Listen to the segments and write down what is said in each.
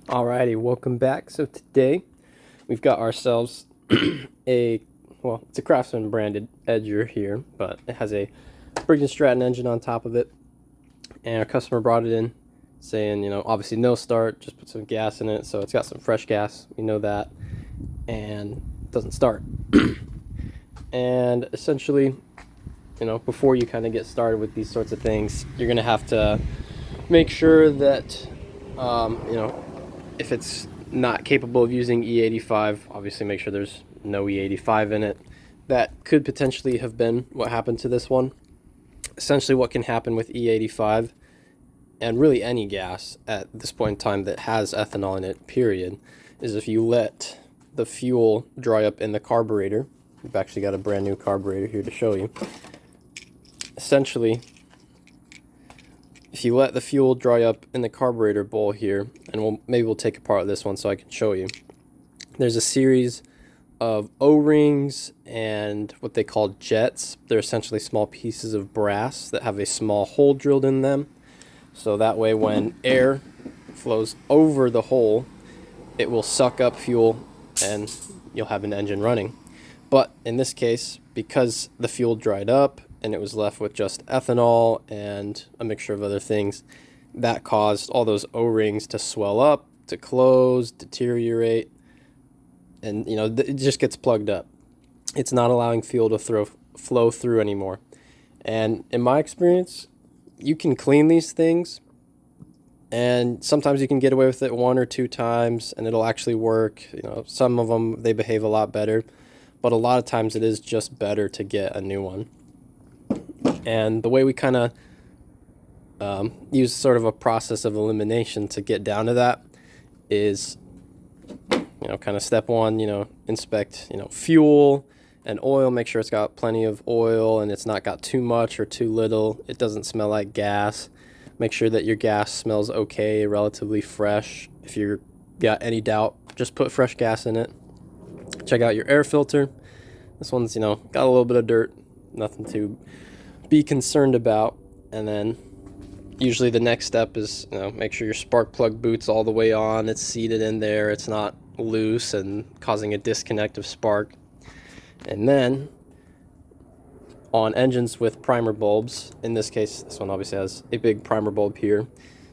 Alrighty, welcome back. So today we've got ourselves it's a Craftsman branded Edger here, but it has a Briggs Stratton engine on top of it. And our customer brought it in saying, obviously no start, just put some gas in it. So it's got some fresh gas, we know that, and it doesn't start. And essentially, before you kind of get started with these sorts of things, you're going to have to make sure that, if it's not capable of using E85, obviously make sure there's no E85 in it. That could potentially have been what happened to this one. Essentially what can happen with E85, and really any gas at this point in time that has ethanol in it, period, is if you let the fuel dry up in the carburetor. We've actually got a brand new carburetor here to show you. Essentially, if you let the fuel dry up in the carburetor bowl here, and maybe we'll take apart this one so I can show you. There's a series of O-rings and what they call jets. They're essentially small pieces of brass that have a small hole drilled in them. So that way when air flows over the hole, it will suck up fuel and you'll have an engine running. But in this case, because the fuel dried up and it was left with just ethanol and a mixture of other things, that caused all those O-rings to swell up, to close, deteriorate, and it just gets plugged up. It's not allowing fuel to flow through anymore. And in my experience, you can clean these things, and sometimes you can get away with it one or two times and it'll actually work. Some of them, they behave a lot better, but a lot of times it is just better to get a new one. And the way we kind of use sort of a process of elimination to get down to that is, kind of step one, inspect, fuel and oil. Make sure it's got plenty of oil and it's not got too much or too little. It doesn't smell like gas. Make sure that your gas smells okay, relatively fresh. If you've got any doubt, just put fresh gas in it. Check out your air filter. This one's, got a little bit of dirt, nothing to be concerned about. And then usually the next step is, make sure your spark plug boot's all the way on. It's seated in there. It's not loose and causing a disconnect of spark. And then on engines with primer bulbs, in this case, this one obviously has a big primer bulb here.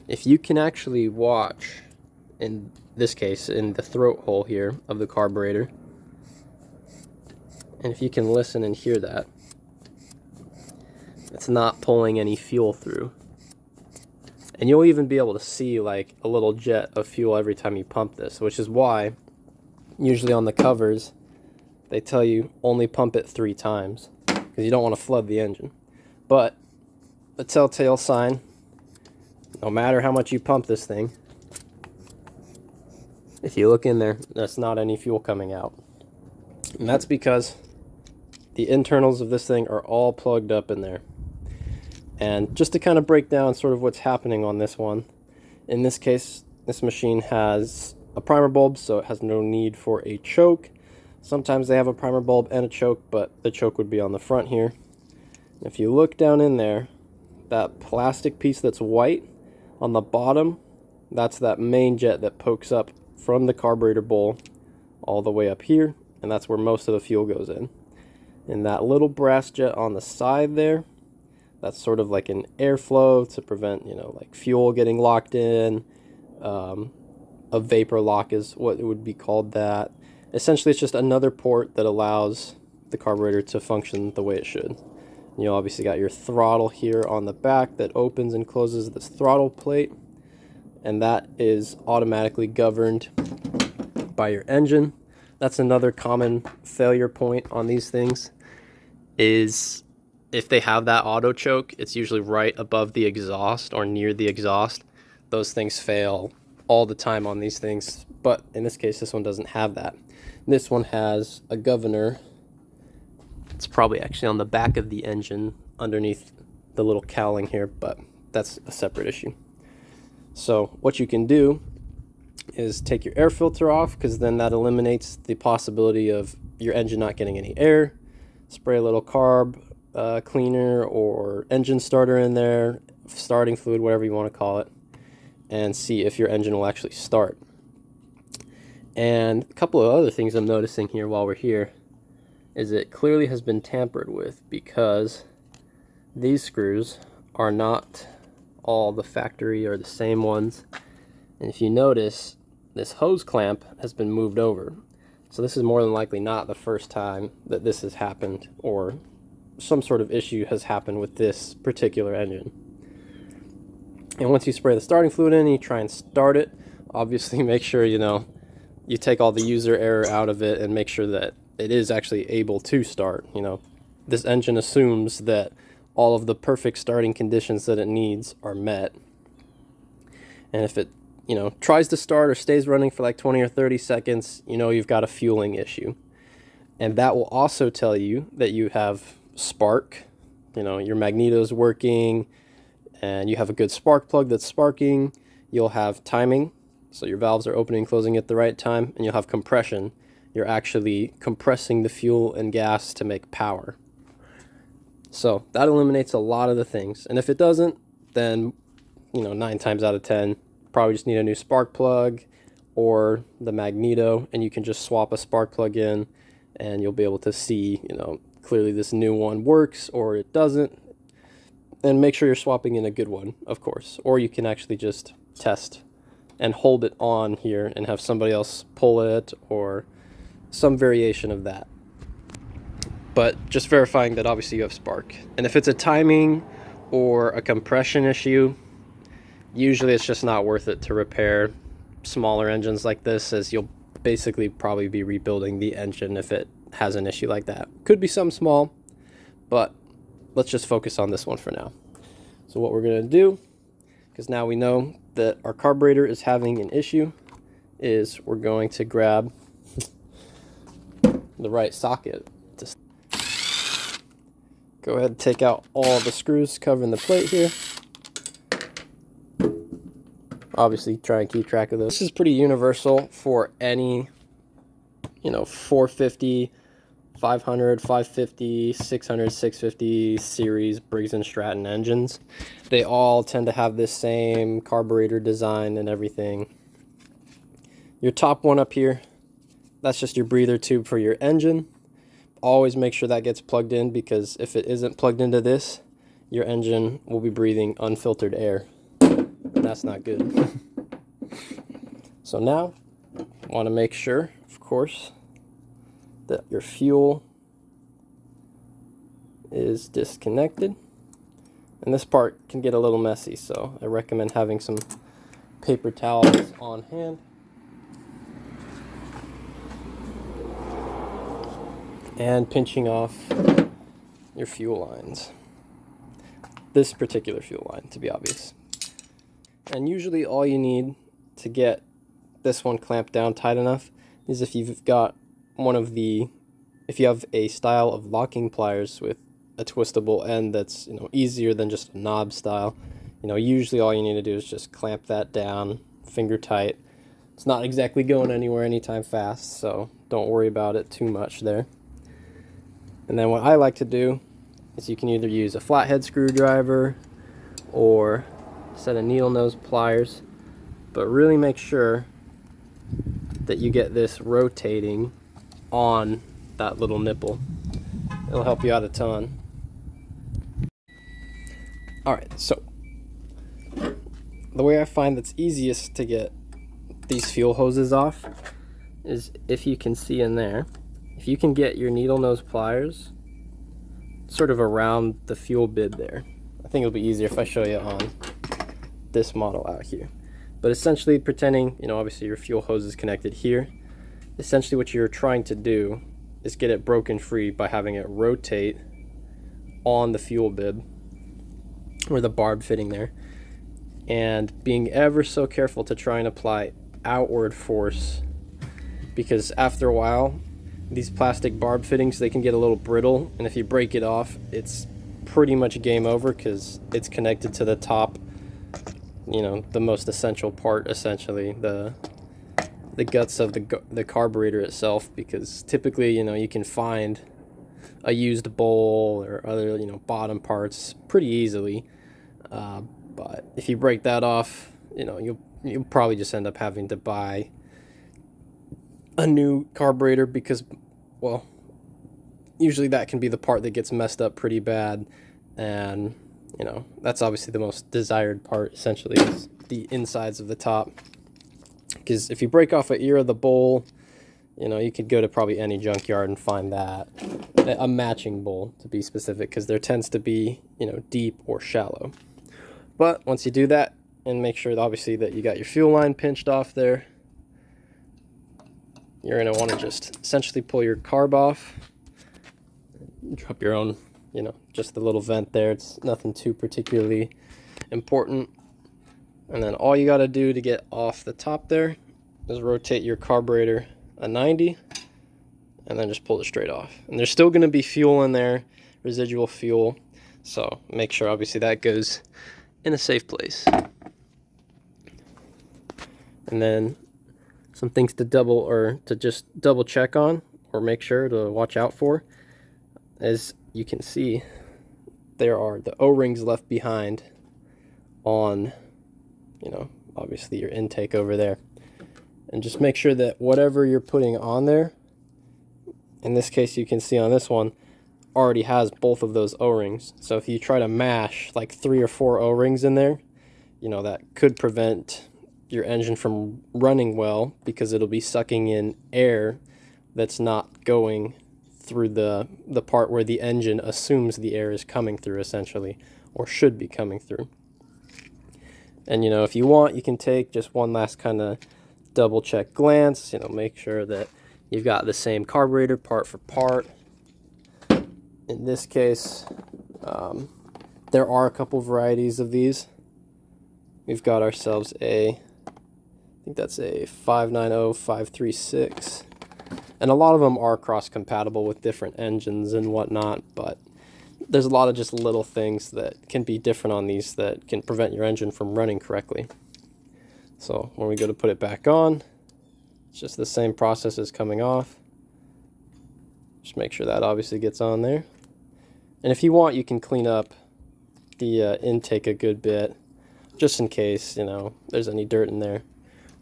If you can actually watch, in this case, in the throat hole here of the carburetor, and if you can listen and hear that, it's not pulling any fuel through. And you'll even be able to see like a little jet of fuel every time you pump this, which is why usually on the covers they tell you only pump it 3 times, because you don't want to flood the engine. But the telltale sign, no matter how much you pump this thing, if you look in there, there's not any fuel coming out. And that's because the internals of this thing are all plugged up in there. And just to kind of break down sort of what's happening on this one, in this case, this machine has a primer bulb, so it has no need for a choke. Sometimes they have a primer bulb and a choke, but the choke would be on the front here. If you look down in there, that plastic piece that's white on the bottom, that's that main jet that pokes up from the carburetor bowl all the way up here, and that's where most of the fuel goes in. And that little brass jet on the side there, that's sort of like an airflow to prevent, like fuel getting locked in. A vapor lock is what it would be called that. Essentially, it's just another port that allows the carburetor to function the way it should. You obviously got your throttle here on the back that opens and closes this throttle plate, and that is automatically governed by your engine. That's another common failure point on these things, is if they have that auto choke, it's usually right above the exhaust or near the exhaust. Those things fail all the time on these things, but in this case, this one doesn't have that. This one has a governor. It's probably actually on the back of the engine underneath the little cowling here, but that's a separate issue. So what you can do is take your air filter off, because then that eliminates the possibility of your engine not getting any air. Spray a little carb cleaner or engine starter in there, starting fluid, whatever you want to call it, and see if your engine will actually start. And a couple of other things I'm noticing here while we're here is it clearly has been tampered with, because these screws are not all the factory or the same ones. And if you notice, this hose clamp has been moved over. So this is more than likely not the first time that this has happened, or some sort of issue has happened with this particular engine. And once you spray the starting fluid in, you try and start it. Obviously make sure, you take all the user error out of it and make sure that it is actually able to start. This engine assumes that all of the perfect starting conditions that it needs are met. And if it, tries to start or stays running for like 20 or 30 seconds, you've got a fueling issue. And that will also tell you that you have spark, your magneto's working, and you have a good spark plug that's sparking. You'll have timing, so your valves are opening and closing at the right time, and you'll have compression. You're actually compressing the fuel and gas to make power. So that eliminates a lot of the things. And if it doesn't, then 9 times out of 10, probably just need a new spark plug or the magneto, and you can just swap a spark plug in and you'll be able to see, clearly this new one works or it doesn't. And make sure you're swapping in a good one, of course. Or you can actually just test and hold it on here and have somebody else pull it, or some variation of that. But just verifying that obviously you have spark. And if it's a timing or a compression issue, usually it's just not worth it to repair smaller engines like this, as you'll basically probably be rebuilding the engine if it has an issue like that. Could be something small, but let's just focus on this one for now. So what we're going to do, because now we know that our carburetor is having an issue, is we're going to grab the right socket. Go ahead and take out all the screws covering the plate here. Obviously try and keep track of this. This is pretty universal for any 450, 500, 550, 600, 650 series Briggs & Stratton engines. They all tend to have this same carburetor design and everything. Your top one up here, that's just your breather tube for your engine. Always make sure that gets plugged in, because if it isn't plugged into this, your engine will be breathing unfiltered air. And that's not good. So now, want to make sure, of course, that your fuel is disconnected. And this part can get a little messy, so I recommend having some paper towels on hand. And pinching off your fuel lines. This particular fuel line, to be obvious. And usually all you need to get this one clamped down tight enough is if you've got if you have a style of locking pliers with a twistable end that's easier than just a knob style. Usually all you need to do is just clamp that down, finger tight. It's not exactly going anywhere anytime fast, so don't worry about it too much there. And then what I like to do is you can either use a flathead screwdriver or a set of needle nose pliers, but really make sure that you get this rotating on that little nipple. It'll help you out a ton. Alright, so the way I find that's easiest to get these fuel hoses off is, if you can see in there, if you can get your needle nose pliers sort of around the fuel bib there. I think it'll be easier if I show you on this model out here. But essentially, pretending, obviously your fuel hose is connected here. Essentially what you're trying to do is get it broken free by having it rotate on the fuel bib, or the barb fitting there, and being ever so careful to try and apply outward force, because after a while these plastic barb fittings, they can get a little brittle, and if you break it off, it's pretty much game over, because it's connected to the top, the most essential part, essentially the guts of the carburetor itself, because typically you can find a used bowl or other bottom parts pretty easily, but if you break that off, you'll probably just end up having to buy a new carburetor because, well, usually that can be the part that gets messed up pretty bad, and you know, that's obviously the most desired part, essentially, is the insides of the top. Because if you break off an ear of the bowl, you know, you could go to probably any junkyard and find that, a matching bowl to be specific, because there tends to be, you know, deep or shallow. But once you do that, and make sure obviously that you got your fuel line pinched off there, you're going to want to just essentially pull your carb off, drop your own, you know, just the little vent there. It's nothing too particularly important. And then all you got to do to get off the top there is rotate your carburetor a 90 and then just pull it straight off. And there's still going to be fuel in there, residual fuel, so make sure obviously that goes in a safe place. And then some things to just double check on, or make sure to watch out for. As you can see, there are the O-rings left behind on, you know, obviously your intake over there. And just make sure that whatever you're putting on there, in this case you can see on this one, already has both of those O-rings. So if you try to mash like 3 or 4 O-rings in there, you know, that could prevent your engine from running well, because it'll be sucking in air that's not going through the part where the engine assumes the air is coming through, essentially, or should be coming through. And you know, if you want, you can take just one last kind of double check glance, you know, make sure that you've got the same carburetor part for part. In this case, there are a couple varieties of these. We've got ourselves I think that's a 590536. And a lot of them are cross-compatible with different engines and whatnot, but there's a lot of just little things that can be different on these that can prevent your engine from running correctly. So when we go to put it back on, it's just the same process as coming off. Just make sure that obviously gets on there. And if you want, you can clean up the intake a good bit, just in case, you know, there's any dirt in there.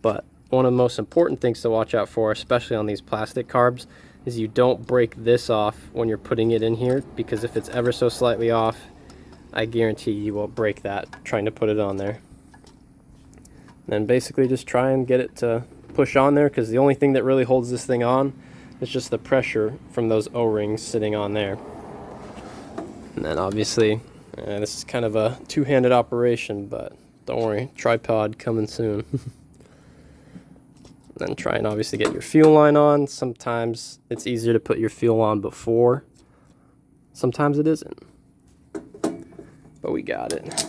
But one of the most important things to watch out for, especially on these plastic carbs, is you don't break this off when you're putting it in here, because if it's ever so slightly off, I guarantee you will break that trying to put it on there. And then basically just try and get it to push on there, because the only thing that really holds this thing on is just the pressure from those O-rings sitting on there. And then obviously, this is kind of a two-handed operation, but don't worry, tripod coming soon. Then try and obviously get your fuel line on. Sometimes it's easier to put your fuel on before. Sometimes it isn't. But we got it.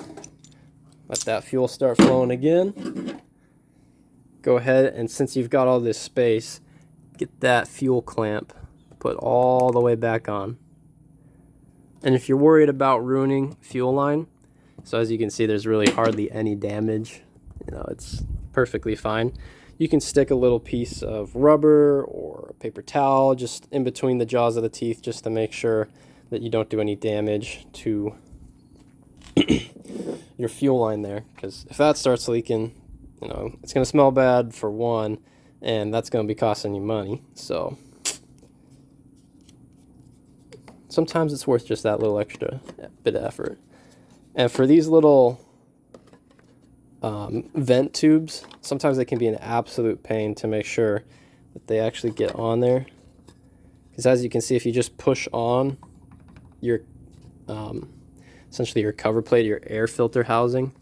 Let that fuel start flowing again. Go ahead, and since you've got all this space, get that fuel clamp put all the way back on. And if you're worried about ruining fuel line, so as you can see, there's really hardly any damage. You know, it's perfectly fine. You can stick a little piece of rubber or a paper towel just in between the jaws of the teeth, just to make sure that you don't do any damage to your fuel line there. Because if that starts leaking, you know, it's going to smell bad for one, and that's going to be costing you money. So sometimes it's worth just that little extra bit of effort. And for these little vent tubes, sometimes they can be an absolute pain to make sure that they actually get on there, because as you can see, if you just push on your essentially your cover plate, your air filter housing,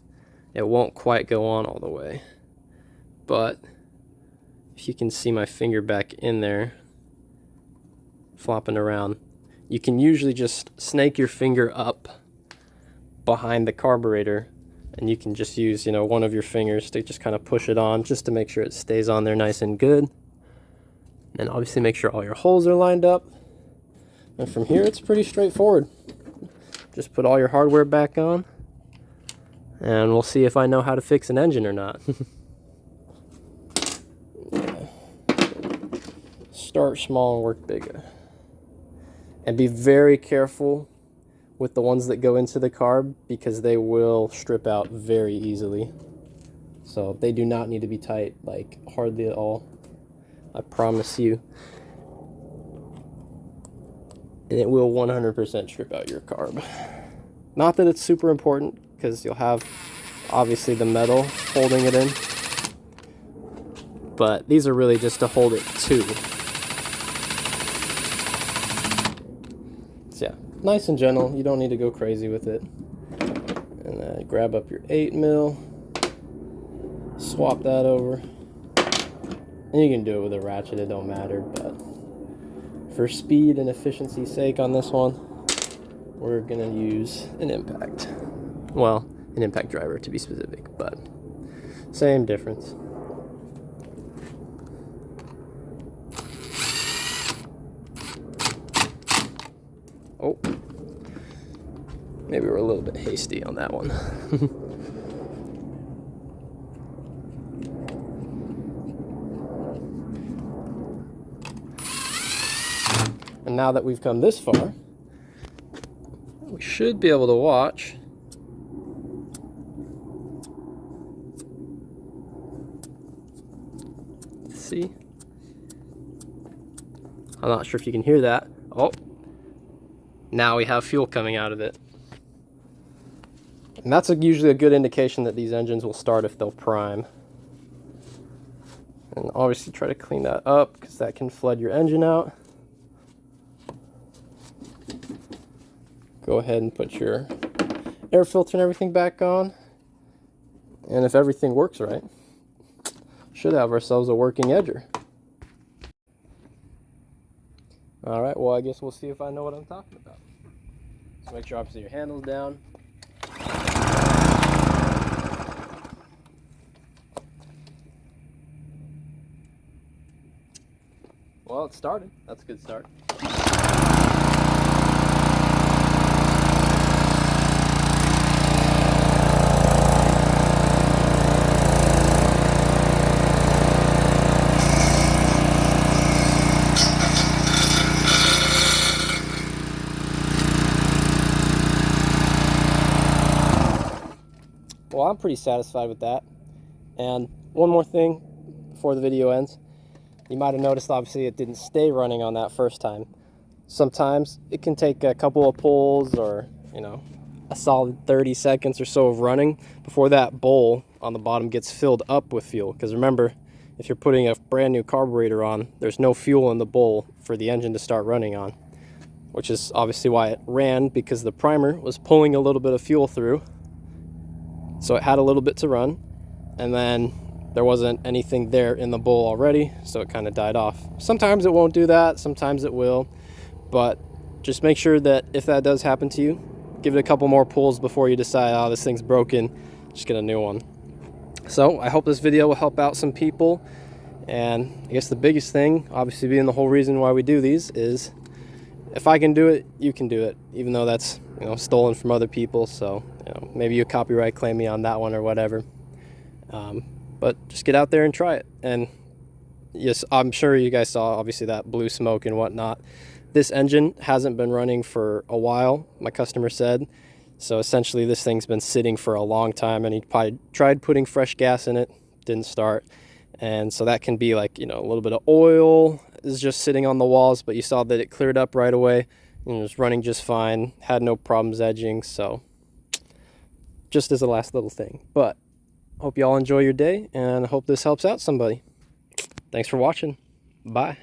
it won't quite go on all the way. But if you can see my finger back in there flopping around, you can usually just snake your finger up behind the carburetor, and you can just use, you know, one of your fingers to just kind of push it on, just to make sure it stays on there nice and good. And obviously make sure all your holes are lined up. And from here, it's pretty straightforward. Just put all your hardware back on, and we'll see if I know how to fix an engine or not. Start small and work bigger. And be very careful with the ones that go into the carb, because they will strip out very easily. So they do not need to be tight, like hardly at all. I promise you. And it will 100% strip out your carb. Not that it's super important, because you'll have obviously the metal holding it in, but these are really just to hold it too. So yeah, nice and gentle. You don't need to go crazy with it. And then grab up your 8mm, swap that over, and you can do it with a ratchet, it don't matter, but for speed and efficiency's sake on this one, we're gonna use an impact. Well, an impact driver to be specific, but same difference. Oh, maybe we're a little bit hasty on that one. And now that we've come this far, we should be able to watch see. I'm not sure if you can hear that. Oh, now we have fuel coming out of it. And that's usually a good indication that these engines will start if they'll prime. And obviously try to clean that up, because that can flood your engine out. Go ahead and put your air filter and everything back on. And if everything works right, should have ourselves a working edger. All right, well, I guess we'll see if I know what I'm talking about. So make sure obviously your handle's down. Well, it started. That's a good start. Well, I'm pretty satisfied with that. And one more thing before the video ends. You might have noticed, obviously, it didn't stay running on that first time. Sometimes it can take a couple of pulls or, you know, a solid 30 seconds or so of running before that bowl on the bottom gets filled up with fuel. Because remember, if you're putting a brand new carburetor on, there's no fuel in the bowl for the engine to start running on, which is obviously why it ran, because the primer was pulling a little bit of fuel through. So it had a little bit to run, and then there wasn't anything there in the bowl already, so it kind of died off. Sometimes it won't do that, sometimes it will, but just make sure that if that does happen to you, give it a couple more pulls before you decide, oh, this thing's broken, just get a new one. So I hope this video will help out some people, and I guess the biggest thing, obviously being the whole reason why we do these, is if I can do it, you can do it, even though that's, you know, stolen from other people. So, you know, maybe you copyright claim me on that one or whatever. But just get out there and try it. And yes, I'm sure you guys saw obviously that blue smoke and whatnot. This engine hasn't been running for a while, my customer said. So essentially this thing's been sitting for a long time, and he probably tried putting fresh gas in it, didn't start. And so that can be like, you know, a little bit of oil is just sitting on the walls, but you saw that it cleared up right away and it was running just fine, had no problems edging. So just as a last little thing. But hope you all enjoy your day, and I hope this helps out somebody. Thanks for watching. Bye.